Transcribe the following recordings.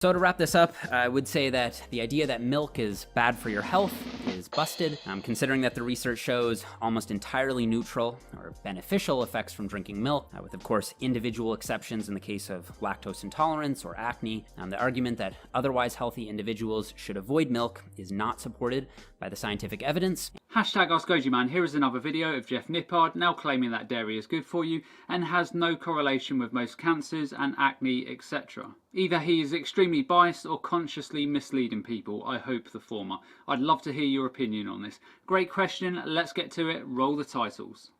So to wrap this up, I would say that the idea that milk is bad for your health is busted, considering that the research shows almost entirely neutral or beneficial effects from drinking milk, with of course individual exceptions in the case of lactose intolerance or acne. The argument that otherwise healthy individuals should avoid milk is not supported by the scientific evidence. Hashtag askgojiman. Here is another video of Jeff Nippard now claiming that dairy is good for you and has no correlation with most cancers and acne, etc. Either he is extremely biased or consciously misleading people. I hope the former. I'd love to hear your opinion on this. Great question. Let's get to it. Roll the titles.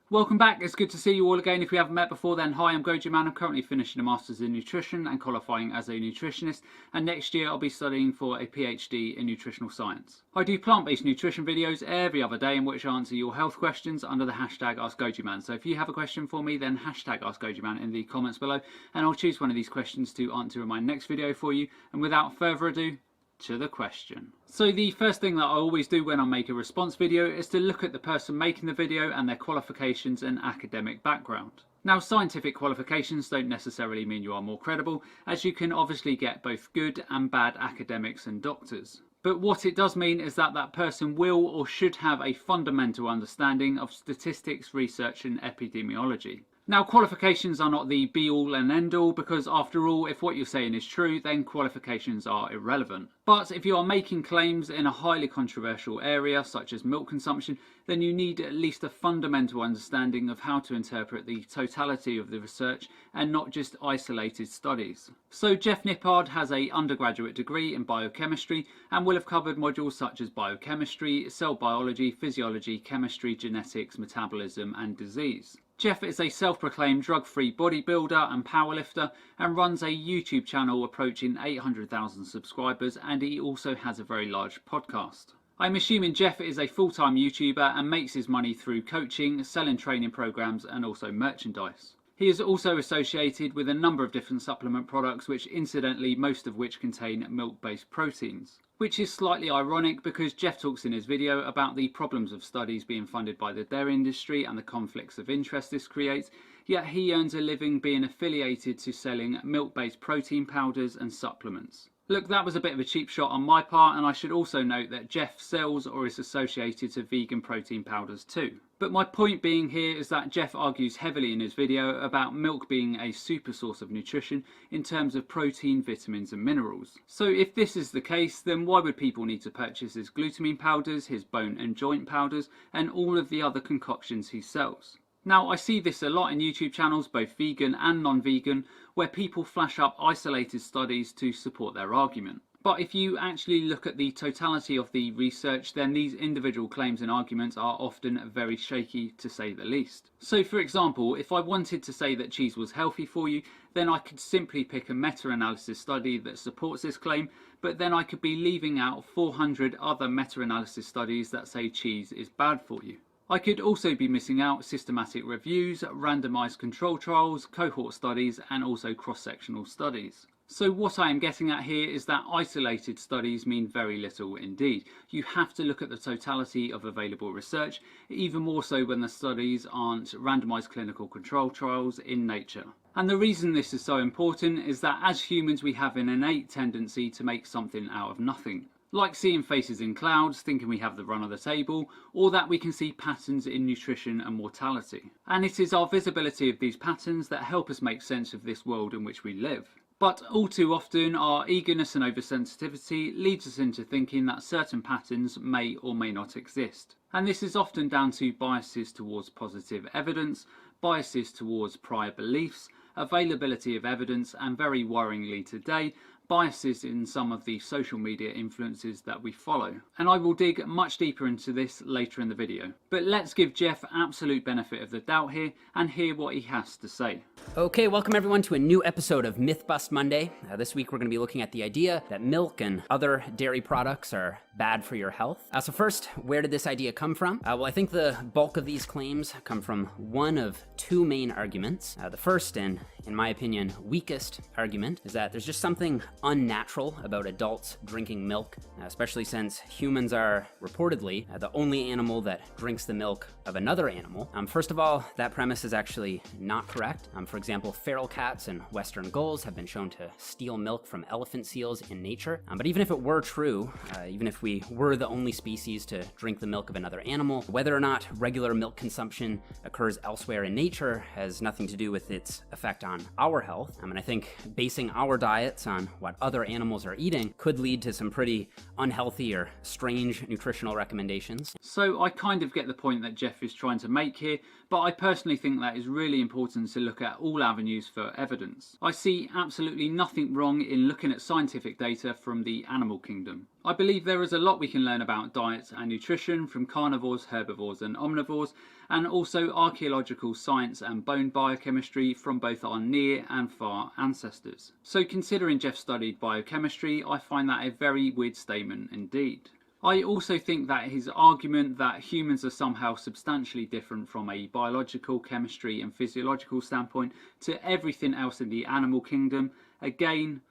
Welcome back. It's good to see you all again. If we haven't met before, then hi, I'm GojiMan. I'm currently finishing a Masters in Nutrition and qualifying as a nutritionist, and next year I'll be studying for a PhD in nutritional science. I do plant-based nutrition videos every other day in which I answer your health questions under the hashtag askgojiman. So if you have a question for me, then hashtag askgojiman in the comments below, and I'll choose one of these questions to answer in my next video for you. And without further ado, to the question. So the first thing that I always do when I make a response video is to look at the person making the video and their qualifications and academic background. Now, scientific qualifications don't necessarily mean you are more credible, as you can obviously get both good and bad academics and doctors. But what it does mean is that that person will or should have a fundamental understanding of statistics, research and epidemiology. Now, qualifications are not the be-all and end-all, because after all, if what you're saying is true, then qualifications are irrelevant. But if you are making claims in a highly controversial area, such as milk consumption, then you need at least a fundamental understanding of how to interpret the totality of the research and not just isolated studies. So Jeff Nippard has an undergraduate degree in biochemistry and will have covered modules such as biochemistry, cell biology, physiology, chemistry, genetics, metabolism and disease. Jeff is a self-proclaimed drug-free bodybuilder and powerlifter and runs a YouTube channel approaching 800,000 subscribers, and he also has a very large podcast. I'm assuming Jeff is a full-time YouTuber and makes his money through coaching, selling training programs and also merchandise. He is also associated with a number of different supplement products, which incidentally most of which contain milk-based proteins. Which is slightly ironic because Jeff talks in his video about the problems of studies being funded by the dairy industry and the conflicts of interest this creates, yet he earns a living being affiliated to selling milk-based protein powders and supplements. Look, that was a bit of a cheap shot on my part, and I should also note that Jeff sells or is associated to vegan protein powders too. But my point being here is that Jeff argues heavily in his video about milk being a super source of nutrition in terms of protein, vitamins and minerals. So if this is the case, then why would people need to purchase his glutamine powders, his bone and joint powders and all of the other concoctions he sells? Now, I see this a lot in YouTube channels, both vegan and non-vegan, where people flash up isolated studies to support their argument. But if you actually look at the totality of the research, then these individual claims and arguments are often very shaky, to say the least. So for example, if I wanted to say that cheese was healthy for you, then I could simply pick a meta-analysis study that supports this claim, but then I could be leaving out 400 other meta-analysis studies that say cheese is bad for you. I could also be missing out systematic reviews, randomized control trials, cohort studies, and also cross-sectional studies. So what I am getting at here is that isolated studies mean very little indeed. You have to look at the totality of available research, even more so when the studies aren't randomized clinical control trials in nature. And the reason this is so important is that as humans we have an innate tendency to make something out of nothing. Like seeing faces in clouds, thinking we have the run of the table, or that we can see patterns in nutrition and mortality. And it is our visibility of these patterns that help us make sense of this world in which we live. But all too often, our eagerness and oversensitivity leads us into thinking that certain patterns may or may not exist. And this is often down to biases towards positive evidence, biases towards prior beliefs, availability of evidence, and very worryingly today, biases in some of the social media influences that we follow. And I will dig much deeper into this later in the video. But let's give Jeff absolute benefit of the doubt here and hear what he has to say. Okay, welcome everyone to a new episode of Myth Bust Monday. This week we're going to be looking at the idea that milk and other dairy products are bad for your health. So first, where did this idea come from? Well, I think the bulk of these claims come from one of two main arguments. The first, and in my opinion, weakest argument is that there's just something unnatural about adults drinking milk, especially since humans are reportedly the only animal that drinks the milk of another animal. First of all, that premise is actually not correct. For example, feral cats and western gulls have been shown to steal milk from elephant seals in nature. But even if it were true, even if we were the only species to drink the milk of another animal, whether or not regular milk consumption occurs elsewhere in nature has nothing to do with its effect on our health. And I think basing our diets on what other animals are eating could lead to some pretty unhealthy or strange nutritional recommendations. So I kind of get the point that Jeff is trying to make here, but I personally think that is really important to look at all avenues for evidence. I see absolutely nothing wrong in looking at scientific data from the animal kingdom. I believe there is a lot we can learn about diets and nutrition from carnivores, herbivores and omnivores, and also archaeological science and bone biochemistry from both our near and far ancestors. So considering Jeff studied biochemistry, I find that a very weird statement indeed. I also think that his argument that humans are somehow substantially different from a biological, chemistry and physiological standpoint to everything else in the animal kingdom, again,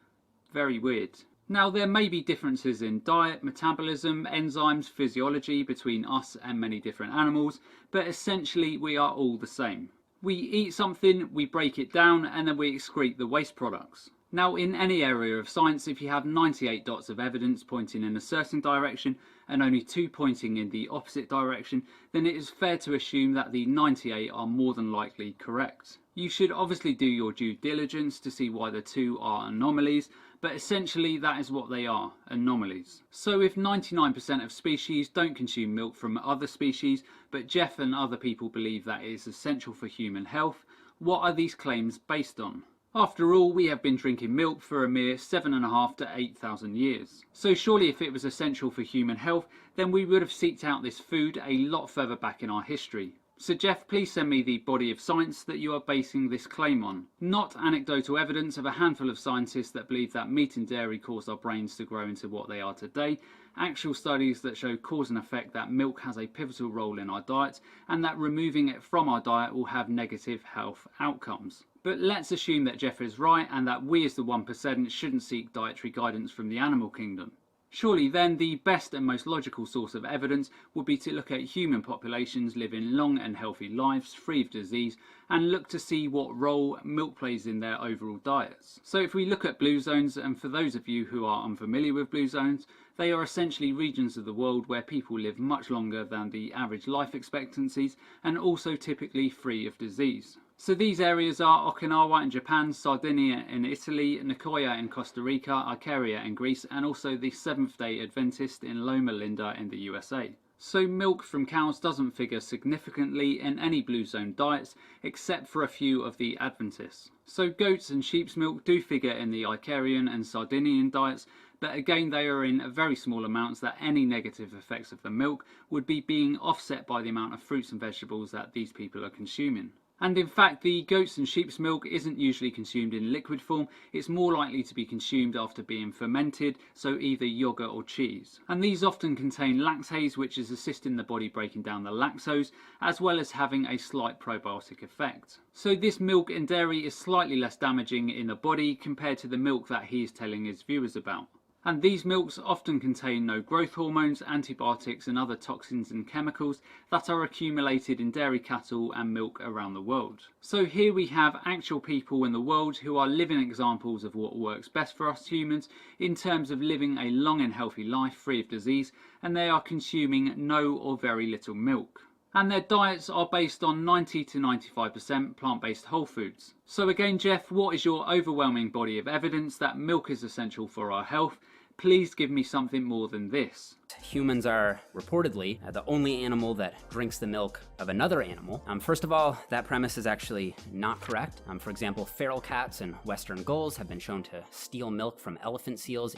very weird. Now, there may be differences in diet, metabolism, enzymes, physiology between us and many different animals, but essentially we are all the same. We eat something, we break it down, and then we excrete the waste products. Now, in any area of science, if you have 98 dots of evidence pointing in a certain direction and only 2 pointing in the opposite direction, then it is fair to assume that the 98 are more than likely correct. You should obviously do your due diligence to see why the 2 are anomalies, but essentially that is what they are, anomalies. So if 99% of species don't consume milk from other species, but Jeff and other people believe that it is essential for human health, what are these claims based on? After all, we have been drinking milk for a mere 7,500 to 8,000 years. So surely if it was essential for human health, then we would have sought out this food a lot further back in our history. So Jeff, please send me the body of science that you are basing this claim on. Not anecdotal evidence of a handful of scientists that believe that meat and dairy caused our brains to grow into what they are today. Actual studies that show cause and effect that milk has a pivotal role in our diet and that removing it from our diet will have negative health outcomes. But let's assume that Jeff is right and that we as the 1% shouldn't seek dietary guidance from the animal kingdom. Surely then the best and most logical source of evidence would be to look at human populations living long and healthy lives free of disease and look to see what role milk plays in their overall diets. So if we look at blue zones, and for those of you who are unfamiliar with blue zones, they are essentially regions of the world where people live much longer than the average life expectancies and also typically free of disease. So these areas are Okinawa in Japan, Sardinia in Italy, Nicoya in Costa Rica, Icaria in Greece, and also the Seventh-day Adventist in Loma Linda in the USA. So milk from cows doesn't figure significantly in any blue zone diets except for a few of the Adventists. So goats and sheep's milk do figure in the Icarian and Sardinian diets, but again they are in very small amounts that any negative effects of the milk would be being offset by the amount of fruits and vegetables that these people are consuming. And in fact, the goat's and sheep's milk isn't usually consumed in liquid form, it's more likely to be consumed after being fermented, so either yogurt or cheese. And these often contain lactase, which is assisting the body breaking down the lactose, as well as having a slight probiotic effect. So this milk and dairy is slightly less damaging in the body compared to the milk that he is telling his viewers about. And these milks often contain no growth hormones, antibiotics and other toxins and chemicals that are accumulated in dairy cattle and milk around the world. So here we have actual people in the world who are living examples of what works best for us humans in terms of living a long and healthy life free of disease, and they are consuming no or very little milk. And their diets are based on 90 to 95% plant-based whole foods. So again, Jeff, what is your overwhelming body of evidence that milk is essential for our health? Please give me something more than this. Humans are reportedly the only animal that drinks the milk of another animal. First of all, that premise is actually not correct. For example, feral cats and western gulls have been shown to steal milk from elephant seals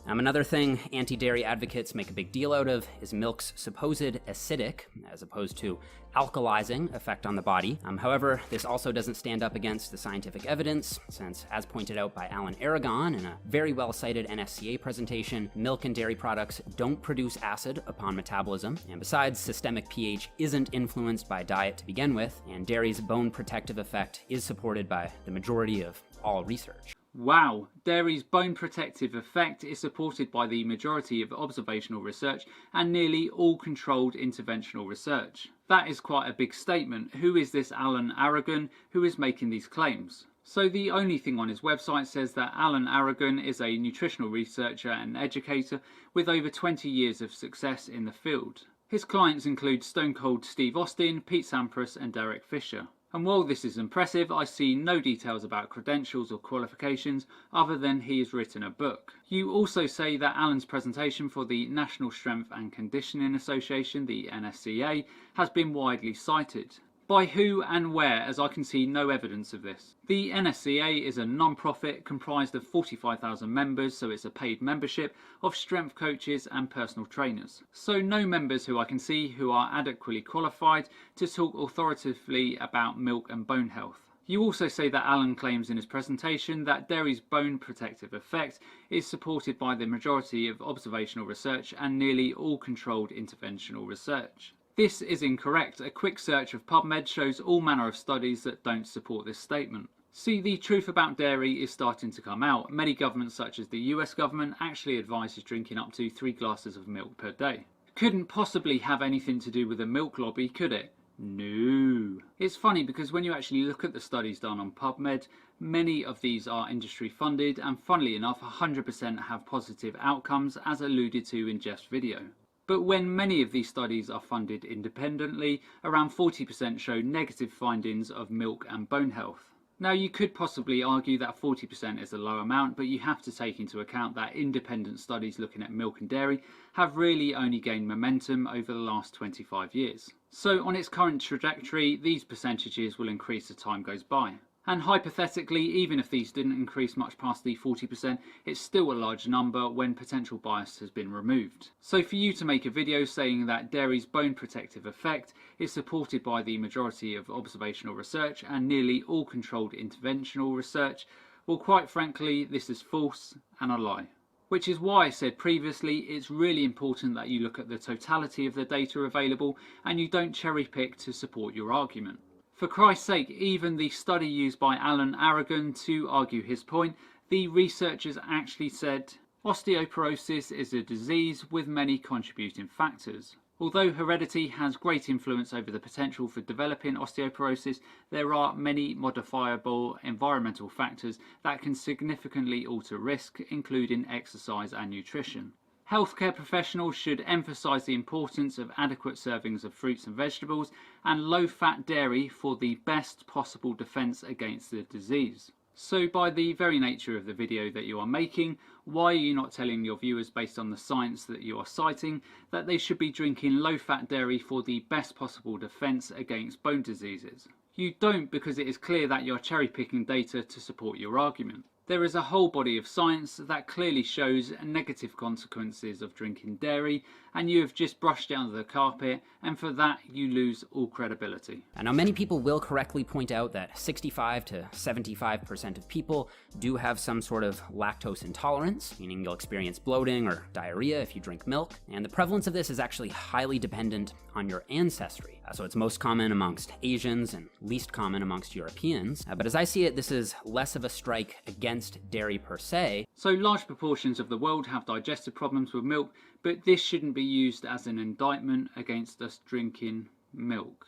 Another thing anti-dairy advocates make a big deal out of is milk's supposed acidic, as opposed to alkalizing effect on the body. However, this also doesn't stand up against the scientific evidence, since, as pointed out by Alan Aragon in a very well-cited NSCA presentation, milk and dairy products don't produce acid upon metabolism, and besides, systemic pH isn't influenced by diet to begin with, and dairy's bone protective effect is supported by the majority of all research. Wow, dairy's bone protective effect is supported by the majority of observational research and nearly all controlled interventional research. That is quite a big statement. Who is this Alan Aragon who is making these claims? So the only thing on his website says that Alan Aragon is a nutritional researcher and educator with over 20 years of success in the field. His clients include Stone Cold Steve Austin, Pete Sampras and Derek Fisher. And while this is impressive, I see no details about credentials or qualifications other than he has written a book. You also say that Alan's presentation for the National Strength and Conditioning Association, the NSCA, has been widely cited. By who and where, as I can see no evidence of this. The NSCA is a non-profit comprised of 45,000 members, so it's a paid membership of strength coaches and personal trainers. So no members who I can see who are adequately qualified to talk authoritatively about milk and bone health. You also say that Alan claims in his presentation that dairy's bone protective effect is supported by the majority of observational research and nearly all controlled interventional research. This is incorrect. A quick search of PubMed shows all manner of studies that don't support this statement. See, the truth about dairy is starting to come out. Many governments, such as the US government, actually advises drinking up to 3 glasses of milk per day. Couldn't possibly have anything to do with the milk lobby, could it? No. It's funny because when you actually look at the studies done on PubMed, many of these are industry funded and funnily enough 100% have positive outcomes as alluded to in Jeff's video. But when many of these studies are funded independently, around 40% show negative findings of milk and bone health. Now you could possibly argue that 40% is a low amount, but you have to take into account that independent studies looking at milk and dairy have really only gained momentum over the last 25 years. So on its current trajectory, these percentages will increase as time goes by. And hypothetically, even if these didn't increase much past the 40%, it's still a large number when potential bias has been removed. So for you to make a video saying that dairy's bone protective effect is supported by the majority of observational research and nearly all controlled interventional research, well, quite frankly, this is false and a lie. Which is why I said previously, it's really important that you look at the totality of the data available and you don't cherry pick to support your argument. For Christ's sake, even the study used by Alan Aragon to argue his point, the researchers actually said osteoporosis is a disease with many contributing factors. Although heredity has great influence over the potential for developing osteoporosis, there are many modifiable environmental factors that can significantly alter risk, including exercise and nutrition. Healthcare professionals should emphasise the importance of adequate servings of fruits and vegetables and low-fat dairy for the best possible defence against the disease. So by the very nature of the video that you are making, why are you not telling your viewers, based on the science that you are citing, that they should be drinking low-fat dairy for the best possible defence against bone diseases? You don't, because it is clear that you're cherry-picking data to support your argument. There is a whole body of science that clearly shows negative consequences of drinking dairy, and you have just brushed it under the carpet, and for that you lose all credibility. Now many people will correctly point out that 65 to 75% of people do have some sort of lactose intolerance, meaning you'll experience bloating or diarrhea if you drink milk, and the prevalence of this is actually highly dependent on your ancestry. So it's most common amongst Asians and least common amongst Europeans. But as I see it, this is less of a strike against dairy per se. So large proportions of the world have digestive problems with milk, but this shouldn't be used as an indictment against us drinking milk.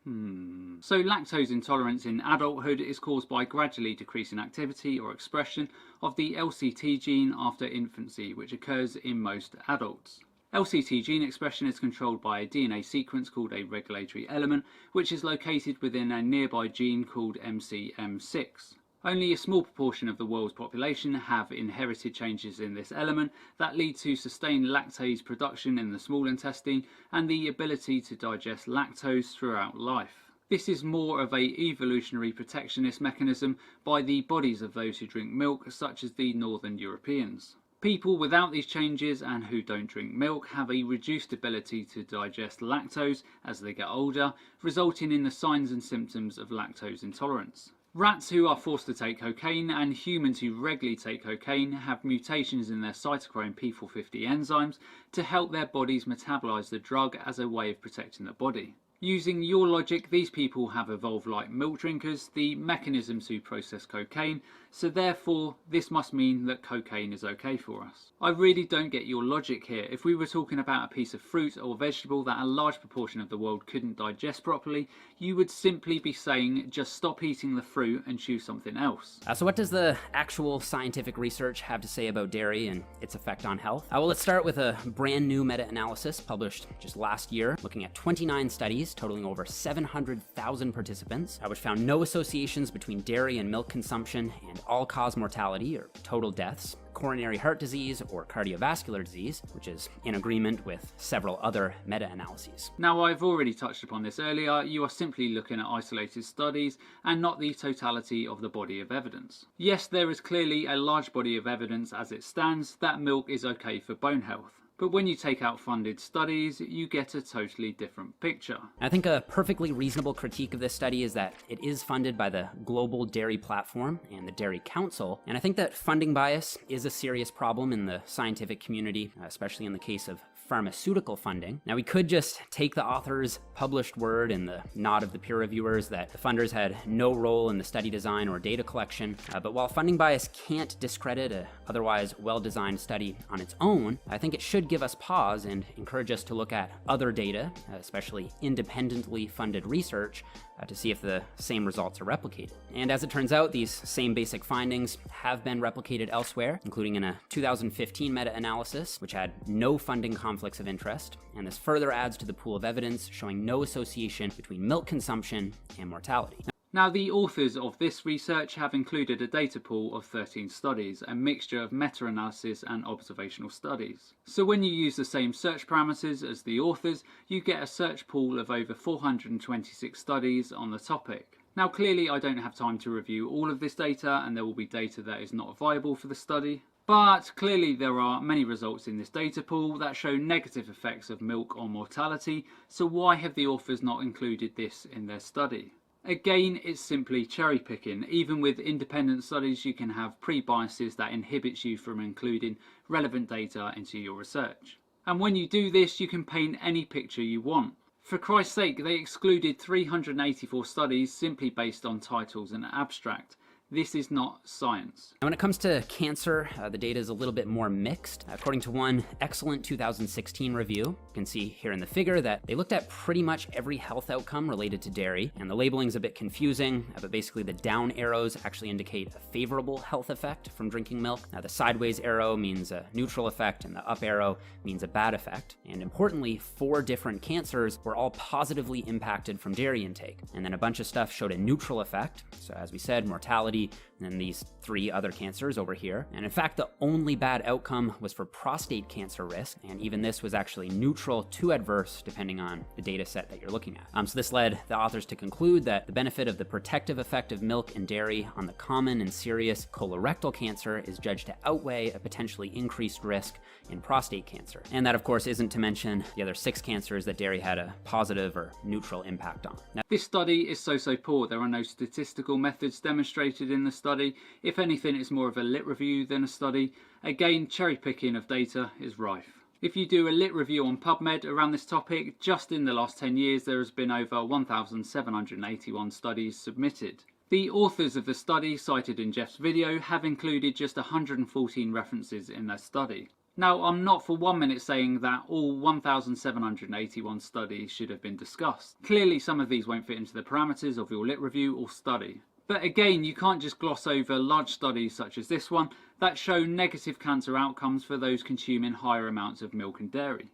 So lactose intolerance in adulthood is caused by gradually decreasing activity or expression of the LCT gene after infancy, which occurs in most adults. LCT gene expression is controlled by a DNA sequence called a regulatory element, which is located within a nearby gene called MCM6. Only a small proportion of the world's population have inherited changes in this element that lead to sustained lactase production in the small intestine and the ability to digest lactose throughout life. This is more of a evolutionary protectionist mechanism by the bodies of those who drink milk, such as the Northern Europeans. People without these changes and who don't drink milk have a reduced ability to digest lactose as they get older, resulting in the signs and symptoms of lactose intolerance. Rats who are forced to take cocaine and humans who regularly take cocaine have mutations in their cytochrome P450 enzymes to help their bodies metabolize the drug as a way of protecting the body. Using your logic, these people have evolved like milk drinkers, the mechanisms to process cocaine, so therefore this must mean that cocaine is okay for us. I really don't get your logic here. If we were talking about a piece of fruit or vegetable that a large proportion of the world couldn't digest properly, you would simply be saying just stop eating the fruit and choose something else. So what does the actual scientific research have to say about dairy and its effect on health? Well, let's start with a brand new meta-analysis published just last year, looking at 29 studies totaling over 700,000 participants, which found no associations between dairy and milk consumption and all-cause mortality or total deaths, coronary heart disease, or cardiovascular disease, which is in agreement with several other meta-analyses. Now, I've already touched upon this earlier. You are simply looking at isolated studies and not the totality of the body of evidence. Yes, there is clearly a large body of evidence as it stands that milk is okay for bone health. But when you take out funded studies, you get a totally different picture. I think a perfectly reasonable critique of this study is that it is funded by the Global Dairy Platform and the Dairy Council, and I think that funding bias is a serious problem in the scientific community, especially in the case of pharmaceutical funding. Now, we could just take the author's published word and the nod of the peer reviewers that the funders had no role in the study design or data collection, but while funding bias can't discredit a otherwise well-designed study on its own, I think it should give us pause and encourage us to look at other data, especially independently funded research, to see if the same results are replicated. And as it turns out, these same basic findings have been replicated elsewhere, including in a 2015 meta-analysis, which had no funding conflicts of interest, and this further adds to the pool of evidence showing no association between milk consumption and mortality. Now, the authors of this research have included a data pool of 13 studies, a mixture of meta-analysis and observational studies. So when you use the same search parameters as the authors, you get a search pool of over 426 studies on the topic. Now, clearly I don't have time to review all of this data, and there will be data that is not viable for the study. But clearly there are many results in this data pool that show negative effects of milk on mortality, so why have the authors not included this in their study? Again, it's simply cherry picking. Even with independent studies, you can have pre-biases that inhibits you from including relevant data into your research. And when you do this, you can paint any picture you want. For Christ's sake, they excluded 384 studies simply based on titles and abstract. This is not science. Now, when it comes to cancer, the data is a little bit more mixed. According to one excellent 2016 review, you can see here in the figure that they looked at pretty much every health outcome related to dairy, and the labeling's a bit confusing, but basically the down arrows actually indicate a favorable health effect from drinking milk. Now, the sideways arrow means a neutral effect, and the up arrow means a bad effect. And importantly, 4 different cancers were all positively impacted from dairy intake. And then a bunch of stuff showed a neutral effect. So as we said, mortality, and then these 3 other cancers over here. And in fact, the only bad outcome was for prostate cancer risk, and even this was actually neutral to adverse depending on the data set that you're looking at. So this led the authors to conclude that the benefit of the protective effect of milk and dairy on the common and serious colorectal cancer is judged to outweigh a potentially increased risk in prostate cancer. And that, of course, isn't to mention the other 6 cancers that dairy had a positive or neutral impact on. Now, this study is so poor. There are no statistical methods demonstrated in the study. If anything, it's more of a lit review than a study. Again, cherry picking of data is rife. If you do a lit review on PubMed around this topic, just in the last 10 years there has been over 1,781 studies submitted. The authors of the study cited in Jeff's video have included just 114 references in their study. Now, I'm not for 1 minute saying that all 1,781 studies should have been discussed. Clearly some of these won't fit into the parameters of your lit review or study. But again, you can't just gloss over large studies such as this one that show negative cancer outcomes for those consuming higher amounts of milk and dairy.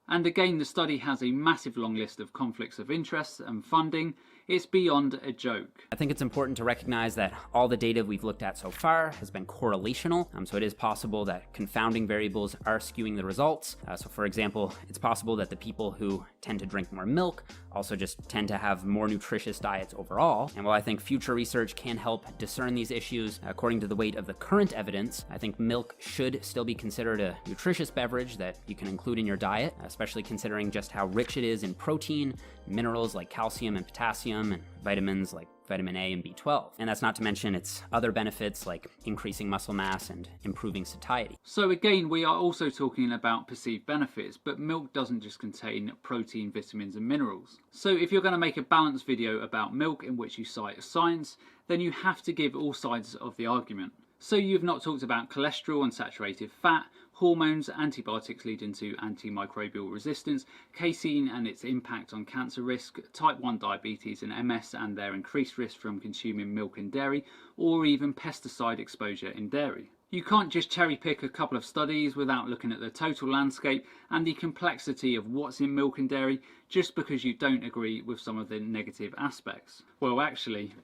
And again, the study has a massive long list of conflicts of interest and funding. It's beyond a joke. I think it's important to recognize that all the data we've looked at so far has been correlational, so it is possible that confounding variables are skewing the results. So for example, it's possible that the people who tend to drink more milk also just tend to have more nutritious diets overall. And while I think future research can help discern these issues, according to the weight of the current evidence, I think milk should still be considered a nutritious beverage that you can include in your diet, especially considering just how rich it is in protein, minerals like calcium and potassium, and vitamins like vitamin A and B12. And that's not to mention its other benefits like increasing muscle mass and improving satiety. So again, we are also talking about perceived benefits, but milk doesn't just contain protein, vitamins and minerals. So if you're going to make a balanced video about milk in which you cite science, then you have to give all sides of the argument. So you've not talked about cholesterol and saturated fat, hormones, antibiotics leading to antimicrobial resistance, casein and its impact on cancer risk, type 1 diabetes and MS and their increased risk from consuming milk and dairy, or even pesticide exposure in dairy. You can't just cherry pick a couple of studies without looking at the total landscape and the complexity of what's in milk and dairy just because you don't agree with some of the negative aspects. Well, actually,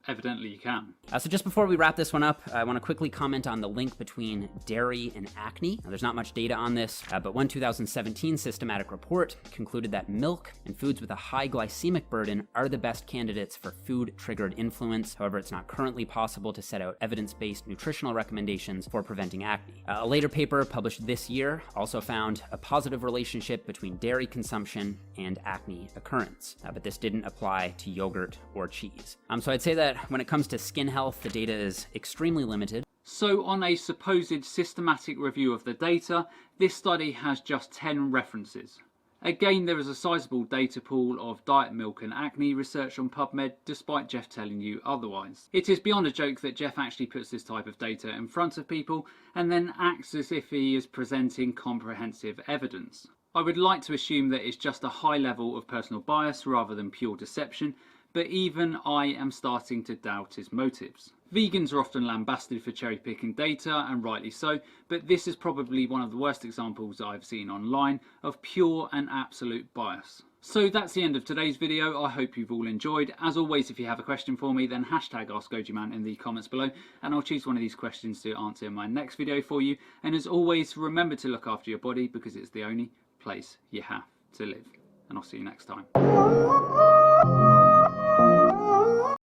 evidently you can. So just before we wrap this one up, I want to quickly comment on the link between dairy and acne. Now, there's not much data on this, but one 2017 systematic report concluded that milk and foods with a high glycemic burden are the best candidates for food-triggered influence. However, it's not currently possible to set out evidence-based nutritional recommendations for preventing acne. A later paper published this year also found a positive relationship between dairy consumption and acne occurrence, but this didn't apply to yogurt or cheese. So I'd say that when it comes to skin health, the data is extremely limited. So on a supposed systematic review of the data, this study has just 10 references. Again, there is a sizable data pool of diet milk and acne research on PubMed, despite Jeff telling you otherwise. It is beyond a joke that Jeff actually puts this type of data in front of people and then acts as if he is presenting comprehensive evidence. I would like to assume that it's just a high level of personal bias rather than pure deception, but even I am starting to doubt his motives. Vegans are often lambasted for cherry picking data, and rightly so, but this is probably one of the worst examples I've seen online of pure and absolute bias. So that's the end of today's video. I hope you've all enjoyed. As always, if you have a question for me, then hashtag askgojiman in the comments below, and I'll choose one of these questions to answer in my next video for you. And as always, remember to look after your body because it's the only place you have to live. And I'll see you next time.